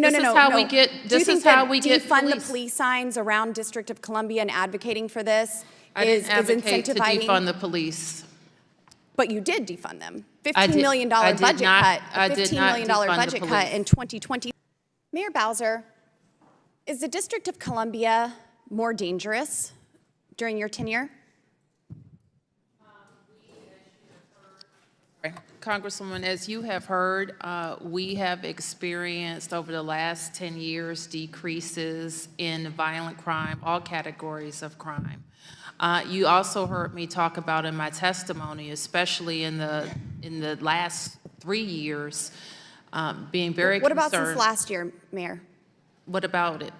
This is how we get. This is how we get defund the police signs around District of Columbia and advocating for this is advocate to incentivizing? defund the police. But you did defund them. $15 million budget cut. A $15 million budget cut in 2020. Mayor Bowser, is the District of Columbia more dangerous during your tenure? Congresswoman, as you have heard, we have experienced over the last 10 years decreases in violent crime, all categories of crime. You also heard me talk about in my testimony, especially in the last 3 years, being very concerned. What about since last year, Mayor? What about it?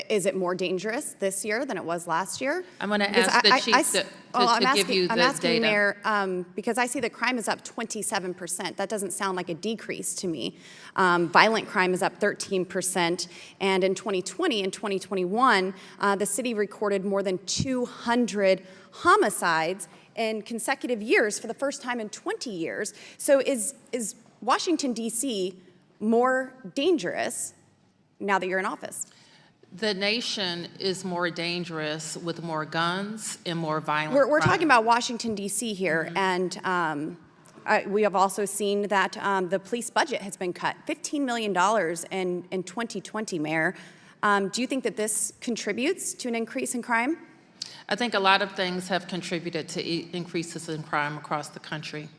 Is it more dangerous this year than it was last year? I'm going to ask the chief to give you the data. I'm asking you, Mayor, because I see that crime is up 27%. That doesn't sound like a decrease to me. Violent crime is up 13%. And in 2020 and 2021, the city recorded more than 200 homicides in consecutive years for the first time in 20 years. So is Washington, D.C. more dangerous now that you're in office? The nation is more dangerous with more guns and more violent We're crime. talking about Washington, D.C. here, and we have also seen that the police budget has been cut, $15 million in 2020, Mayor. Do you think that this contributes to an increase in crime? I think a lot of things have contributed to increases in crime across the country.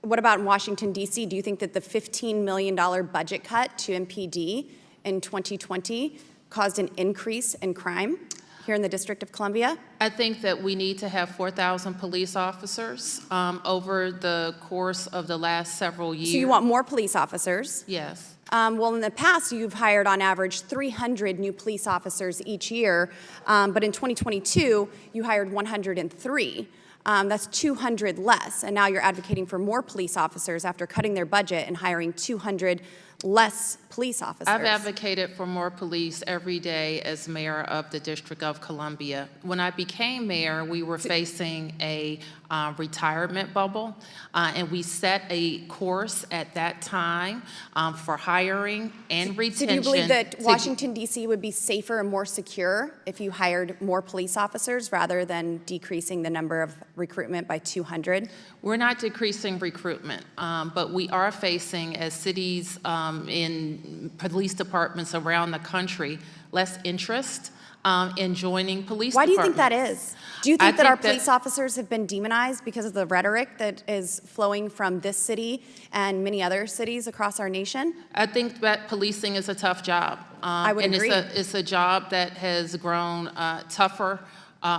What about in Washington, D.C.? Do you think that the $15 million budget cut to MPD in 2020 caused an increase in crime here in the District of Columbia? I think that we need to have 4,000 police officers over the course of the last several years. So you want more police officers? Yes. Well, in the past, you've hired on average 300 new police officers each year, but in 2022, you hired 103. That's 200 less, and now you're advocating for more police officers after cutting their budget and hiring 200 less police officers. I've advocated for more police every day as mayor of the District of Columbia. When I became mayor, we were facing a retirement bubble, and we set a course at that time for hiring and retention. So do you believe that Washington, D.C. would be safer and more secure if you hired more police officers rather than decreasing the number of recruitment by 200? We're not decreasing recruitment, but we are facing, as cities in police departments around the country, less interest in joining police departments. Why do you think that is? Do you think that our police officers have been demonized because of the rhetoric that is flowing from this city and many other cities across our nation? I think that policing is a tough job. I would agree. And it's a job that has grown tougher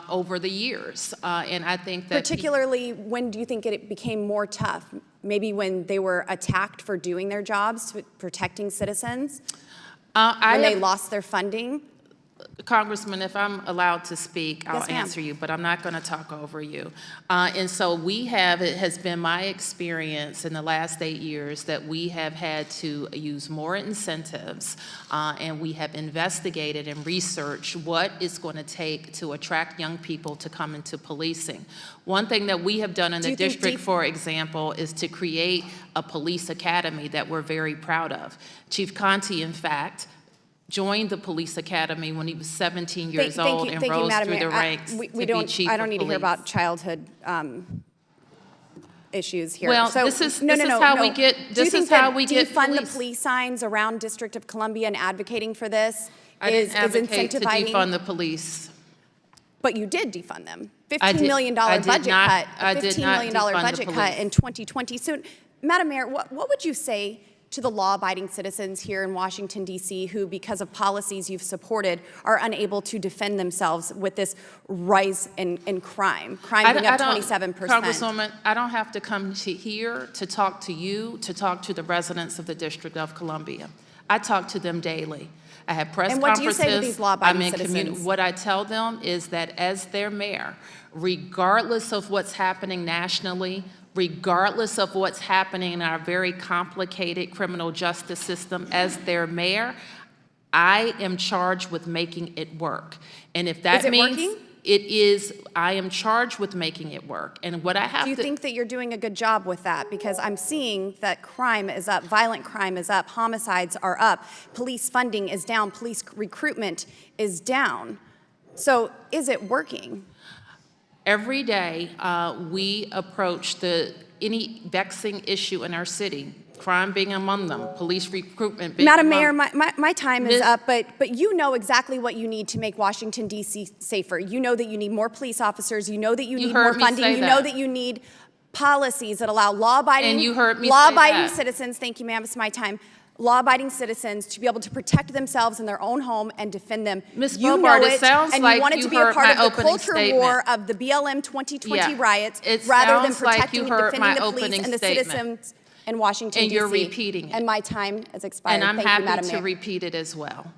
over the years. And I think that— Particularly, when do you think it became more tough? Maybe when they were attacked for doing their jobs, protecting citizens? When they lost their funding? Congressman, if I'm allowed to speak, I'll Yes, ma'am. answer you, but I'm not going to talk over you. And so it has been my experience in the last 8 years that we have had to use more incentives, and we have investigated and researched what it's going to take to attract young people to come into policing. One thing that we have done in the district, for example, is to create a police academy that we're very proud of. Chief Conti, in fact, joined the police academy when he was 17 years old and rose through the ranks to be chief I don't of need to hear police. about childhood issues here. Well, so, this is how we get defund the police signs around District of Columbia and advocating for this is advocate to incentivizing? defund the police. But you did defund them. $15 million budget cut. A $15 million budget cut in 2020. So, Madam Mayor, what would you say to the law-abiding citizens here in Washington, D.C., who, because of policies you've supported, are unable to defend themselves with this rise in crime? Crime being up 27%. Congresswoman, I don't have to come here to talk to you, to talk to the residents of the District of Columbia. I talk to them daily. I have press conferences. And what do you say to these law-abiding citizens? What I tell them is that as their mayor, regardless of what's happening nationally, regardless of what's happening in our very complicated criminal justice system, as their mayor, I am charged with making it work. And if that means— Is it working? I am charged with making it work. And what I have Do you think that you're doing a good job with that? Because I'm seeing that crime is up, violent crime is up, homicides are up, police funding is down, police recruitment is down. So is it working? Every day, we approach any vexing issue in our city, crime being among them, police recruitment being Madam among Mayor, my time is up, but you know exactly what you need to make Washington, D.C. safer. You know that you need more police officers. You know that you need more funding. You know that you need policies that allow law-abiding citizens, thank you, ma'am, it's my time, law-abiding citizens to be able to protect themselves in their own home and defend them. Ms. You Boebert, know it sounds and like you wanted you to be a heard part my of the opening culture statement. war of the BLM 2020 Yeah, riots it rather than sounds like protecting you and heard defending my the police opening and the statement. citizens in Washington, And D.C. you're repeating it. And my time has expired. And I'm Thank you, Madam happy to Mayor. repeat it as well.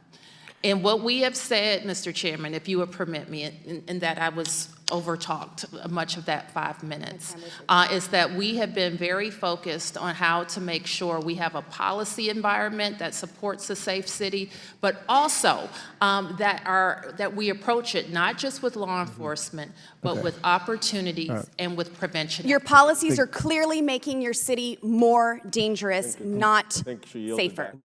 And what we have said, Mr. Chairman, if you would permit me, in that I was overtalked much of that 5 minutes, is that we have been very focused on how to make sure we have a policy environment that supports a safe city, but also that we approach it not just with law enforcement, but with opportunities and with prevention. Your policies are clearly making your city more dangerous, not safer.